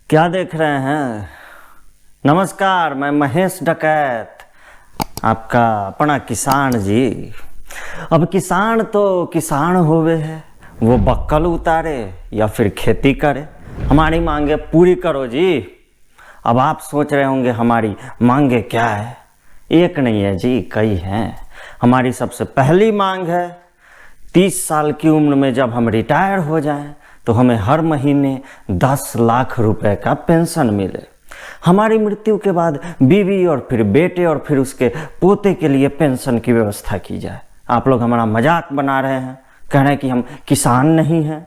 क्या देख रहे हैं? नमस्कार, मैं महेश डकैत, आपका अपना किसान जी। अब किसान तो किसान होवे है, वो बक्कल उतारे या फिर खेती करे। हमारी मांगे पूरी करो जी। अब आप सोच रहे होंगे हमारी मांगे क्या है। एक नहीं है जी, कई हैं। हमारी सबसे पहली मांग है 30 साल की उम्र में जब हम रिटायर हो जाएं तो हमें हर महीने 10 लाख रुपए का पेंशन मिले। हमारी मृत्यु के बाद बीवी और फिर बेटे और फिर उसके पोते के लिए पेंशन की व्यवस्था की जाए। आप लोग हमारा मजाक बना रहे हैं, कह रहे हैं कि हम किसान नहीं हैं,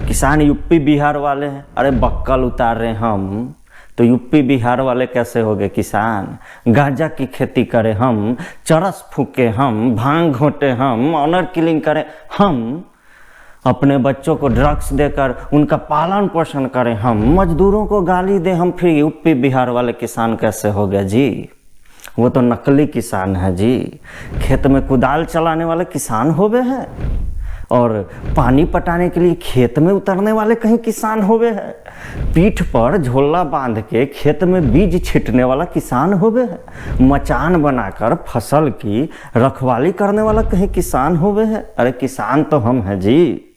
किसान यूपी बिहार वाले हैं। अरे बक्कल उतार रहे हैं हम तो यूपी बिहार वाले कैसे हो गए किसान? गांजा की खेती करें हम, चरस फूके हम, भांग घोटे हम, ऑनर किलिंग करें हम, अपने बच्चों को ड्रग्स देकर उनका पालन पोषण करें हम, मजदूरों को गाली दें हम, फिर यूपी बिहार वाले किसान कैसे हो गए जी? वो तो नकली किसान है जी। खेत में कुदाल चलाने वाले किसान हो गए हैं और पानी पटाने के लिए खेत में उतरने वाले कहीं किसान हो गए हैं। पीठ पर झोला बांध के खेत में बीज छिटने वाला किसान हो गए हैं। मचान बनाकर फसल की रखवाली करने वाला कहीं किसान हो गए हैं। अरे किसान तो हम हैं जी।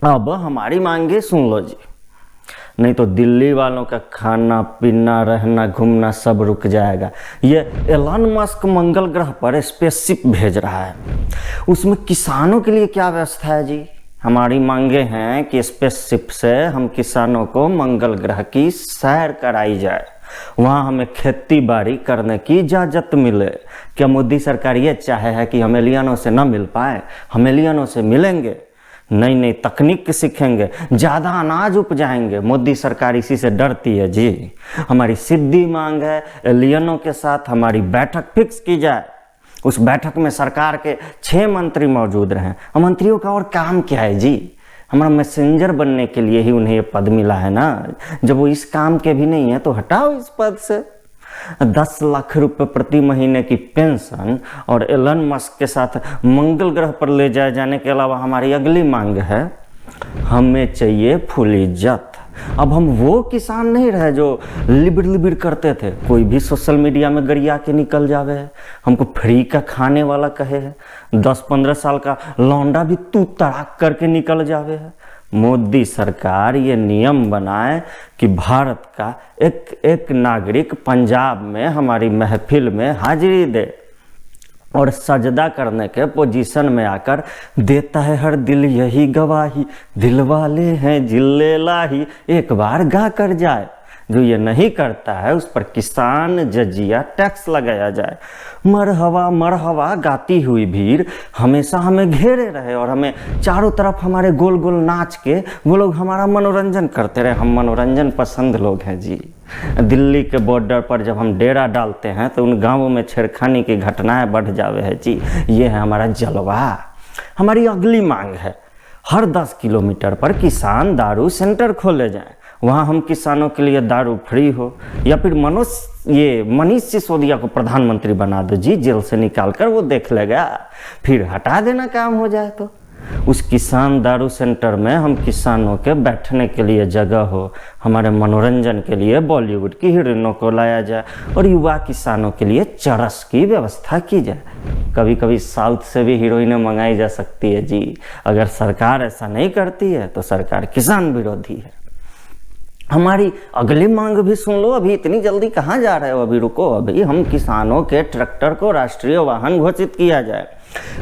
अब हमारी मांगे सुन लो जी, नहीं तो दिल्ली वालों का खाना पीना रहना घूमना सब रुक जाएगा। ये एलन मस्क मंगल ग्रह पर स्पेसशिप भेज रहा है, उसमें किसानों के लिए क्या व्यवस्था है जी? हमारी मांगे हैं कि स्पेसशिप से हम किसानों को मंगल ग्रह की सैर कराई जाए, वहाँ हमें खेती बाड़ी करने की इजाज़त मिले। क्या मोदी सरकार ये चाहे है कि हम एलियनों से न मिल पाए? हम एलियनों से मिलेंगे, नई नई तकनीक सीखेंगे, ज़्यादा अनाज उपजाएंगे। मोदी सरकार इसी से डरती है जी। हमारी सीधी मांग है एलियनों के साथ हमारी बैठक फिक्स की जाए। उस बैठक में सरकार के 6 मंत्री मौजूद रहें। मंत्रियों का और काम क्या है जी? हमारा मैसेंजर बनने के लिए ही उन्हें ये पद मिला है ना। जब वो इस काम के भी नहीं है तो हटाओ इस पद से। 10 लाख रुपए प्रति महीने की पेंशन और एलन मस्क के साथ मंगल ग्रह पर ले जाए जाने के अलावा हमारी अगली मांग है हमें चाहिए फुल इज्जत। अब हम वो किसान नहीं रहे जो लिबिर लिबिर करते थे, कोई भी सोशल मीडिया में गरिया के निकल जावे है, हमको फ्री का खाने वाला कहे है, 10-15 साल का लौंडा भी तू तड़ाक करके निकल जावे है। मोदी सरकार ये नियम बनाए कि भारत का एक एक नागरिक पंजाब में हमारी महफिल में हाजिरी दे और सजदा करने के पोजीशन में आकर देता है हर दिल यही गवाही, दिल वाले हैं जिले लाही, एक बार गा कर जाए। जो ये नहीं करता है उस पर किसान जजिया टैक्स लगाया जाए। मरहवा मरहवा गाती हुई भीड़ हमेशा हमें घेरे रहे और हमें चारों तरफ हमारे गोल गोल नाच के वो लोग हमारा मनोरंजन करते रहे। हम मनोरंजन पसंद लोग हैं जी। दिल्ली के बॉर्डर पर जब हम डेरा डालते हैं तो उन गांवों में छेड़खानी की घटनाएं बढ़ जावे है जी। ये है हमारा जलवा। हमारी अगली मांग है हर 10 किलोमीटर पर किसान दारू सेंटर खोले जाएं, वहाँ हम किसानों के लिए दारू फ्री हो। या फिर मनीष सिसोदिया को प्रधानमंत्री बना दो जी, जेल से निकाल कर, वो देख लेगा, फिर हटा देना काम हो जाए। तो उस किसान दारू सेंटर में हम किसानों के बैठने के लिए जगह हो, हमारे मनोरंजन के लिए बॉलीवुड की हीरोइनों को लाया जाए और युवा किसानों के लिए चरस की व्यवस्था की जाए। कभी कभी साउथ से भी हीरोइनें मंगाई जा सकती है जी। अगर सरकार ऐसा नहीं करती है तो सरकार किसान विरोधी है। हमारी अगली मांग भी सुन लो। अभी इतनी जल्दी कहाँ जा रहे हो? अभी रुको। अभी हम किसानों के ट्रैक्टर को राष्ट्रीय वाहन घोषित किया जाए,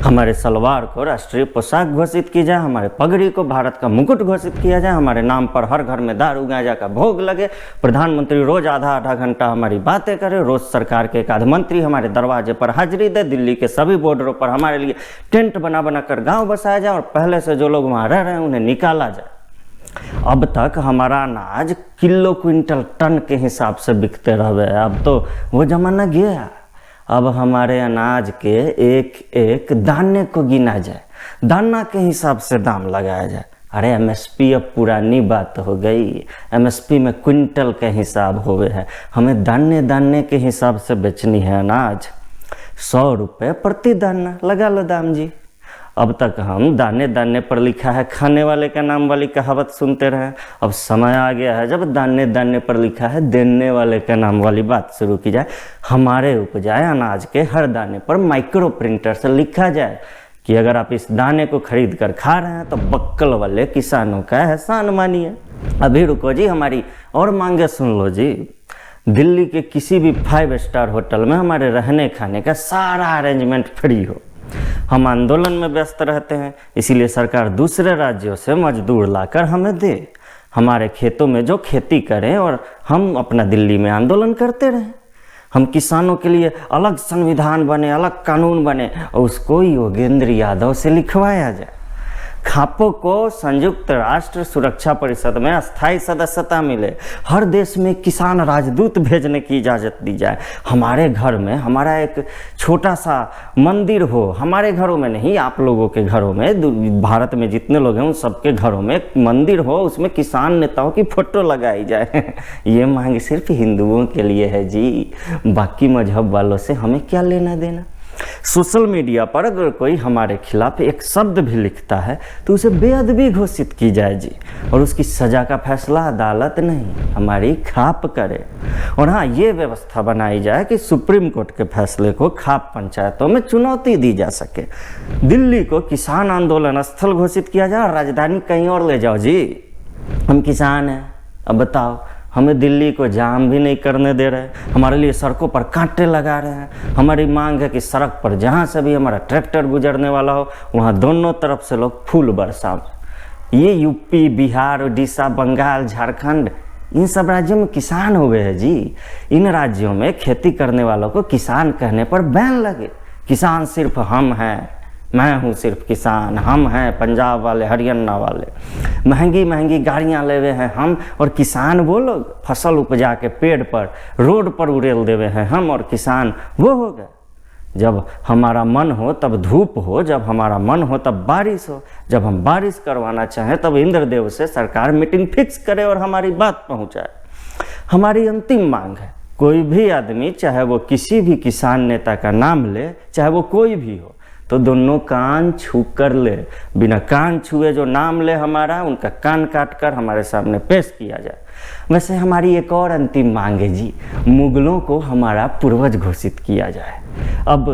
हमारे सलवार को राष्ट्रीय पोशाक घोषित की जाए, हमारे पगड़ी को भारत का मुकुट घोषित किया जाए, हमारे नाम पर हर घर में दारू गांजा का भोग लगे, प्रधानमंत्री रोज आधा घंटा हमारी बातें करे, रोज सरकार के एक आध मंत्री हमारे दरवाजे पर हाजिरी दे, दिल्ली के सभी बॉर्डरों पर हमारे लिए टेंट बना कर गाँव बसाया जाए और पहले से जो लोग वहाँ रह रहे हैं उन्हें निकाला जाए। अब तक हमारा अनाज किलो क्विंटल टन के हिसाब से बिकते रहे, अब तो वो जमाना गया। अब हमारे अनाज के एक एक दाने को गिना जाए, दाना के हिसाब से दाम लगाया जाए। अरे एमएसपी अब पुरानी बात हो गई। एमएसपी में क्विंटल के हिसाब हो गए है, हमें दाने दाने के हिसाब से बेचनी है अनाज। 100 रुपये प्रति दाना लगा लो दाम जी। अब तक हम दाने दाने पर लिखा है खाने वाले का नाम वाली कहावत सुनते रहे। अब समय आ गया है जब दाने दाने पर लिखा है देने वाले का नाम वाली बात शुरू की जाए। हमारे उपजाए अनाज के हर दाने पर माइक्रो प्रिंटर से लिखा जाए कि अगर आप इस दाने को खरीद कर खा रहे हैं तो बक्कल वाले किसानों का एहसान मानिए। अभी रुको जी, हमारी और मांगे सुन लो जी। दिल्ली के किसी भी 5 स्टार होटल में हमारे रहने खाने का सारा अरेंजमेंट फ्री हो। हम आंदोलन में व्यस्त रहते हैं, इसीलिए सरकार दूसरे राज्यों से मजदूर लाकर हमें दे, हमारे खेतों में जो खेती करें और हम अपना दिल्ली में आंदोलन करते रहें। हम किसानों के लिए अलग संविधान बने, अलग कानून बने और उसको योगेंद्र यादव से लिखवाया जाए। खापों को संयुक्त राष्ट्र सुरक्षा परिषद में अस्थायी सदस्यता मिले। हर देश में किसान राजदूत भेजने की इजाज़त दी जाए। हमारे घर में हमारा एक छोटा सा मंदिर हो, हमारे घरों में नहीं, आप लोगों के घरों में, भारत में जितने लोग हैं उन सबके घरों में एक मंदिर हो, उसमें किसान नेताओं की फ़ोटो लगाई जाए। ये मांग सिर्फ हिंदुओं के लिए है जी, बाकी मजहब वालों से हमें क्या लेना देना। सोशल मीडिया पर अगर कोई हमारे खिलाफ एक शब्द भी लिखता है तो उसे बेअदबी घोषित की जाए जी, और उसकी सज़ा का फैसला अदालत नहीं हमारी खाप करे। और हाँ, ये व्यवस्था बनाई जाए कि सुप्रीम कोर्ट के फैसले को खाप पंचायतों में चुनौती दी जा सके। दिल्ली को किसान आंदोलन स्थल घोषित किया जाए और राजधानी कहीं और ले जाओ जी। हम किसान हैं, अब बताओ, हमें दिल्ली को जाम भी नहीं करने दे रहे, हमारे लिए सड़कों पर कांटे लगा रहे हैं। हमारी मांग है कि सड़क पर जहाँ से भी हमारा ट्रैक्टर गुजरने वाला हो वहाँ दोनों तरफ से लोग फूल बरसाएं। ये यूपी, बिहार, उड़ीसा, बंगाल, झारखंड, इन सब राज्यों में किसान हो गए हैं जी। इन राज्यों में खेती करने वालों को किसान कहने पर बैन लगे। किसान सिर्फ हम हैं, मैं हूँ सिर्फ किसान, हम हैं पंजाब वाले, हरियाणा वाले, महंगी महंगी गाड़ियाँ ले हुए हैं हम, और किसान वो लोग फसल उपजा के पेड़ पर रोड पर उड़ेल देवे हैं हम, और किसान वो हो गए। जब हमारा मन हो तब धूप हो, जब हमारा मन हो तब बारिश हो, जब हम बारिश करवाना चाहें तब इंद्रदेव से सरकार मीटिंग फिक्स करे और हमारी बात पहुँचाए। हमारी अंतिम मांग है, कोई भी आदमी, चाहे वो किसी भी किसान नेता का नाम ले, चाहे वो कोई भी हो, तो दोनों कान छू कर ले। बिना कान छुए जो नाम ले हमारा, उनका कान काट कर हमारे सामने पेश किया जाए। वैसे हमारी एक और अंतिम मांग है जी, मुगलों को हमारा पूर्वज घोषित किया जाए। अब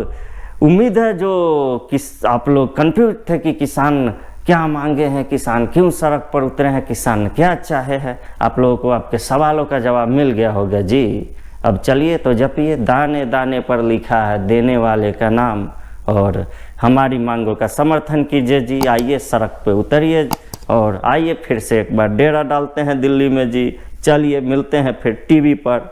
उम्मीद है जो आप लोग कंफ्यूज थे कि किसान क्या मांगे हैं, किसान क्यों सड़क पर उतरे हैं, किसान क्या चाहे है, आप लोगों को आपके सवालों का जवाब मिल गया होगा जी। अब चलिए तो जपिए, दाने दाने पर लिखा है देने वाले का नाम, और हमारी मांगों का समर्थन कीजिए जी। आइए सड़क पे उतरिए और आइए फिर से एक बार डेरा डालते हैं दिल्ली में जी। चलिए मिलते हैं फिर टीवी पर।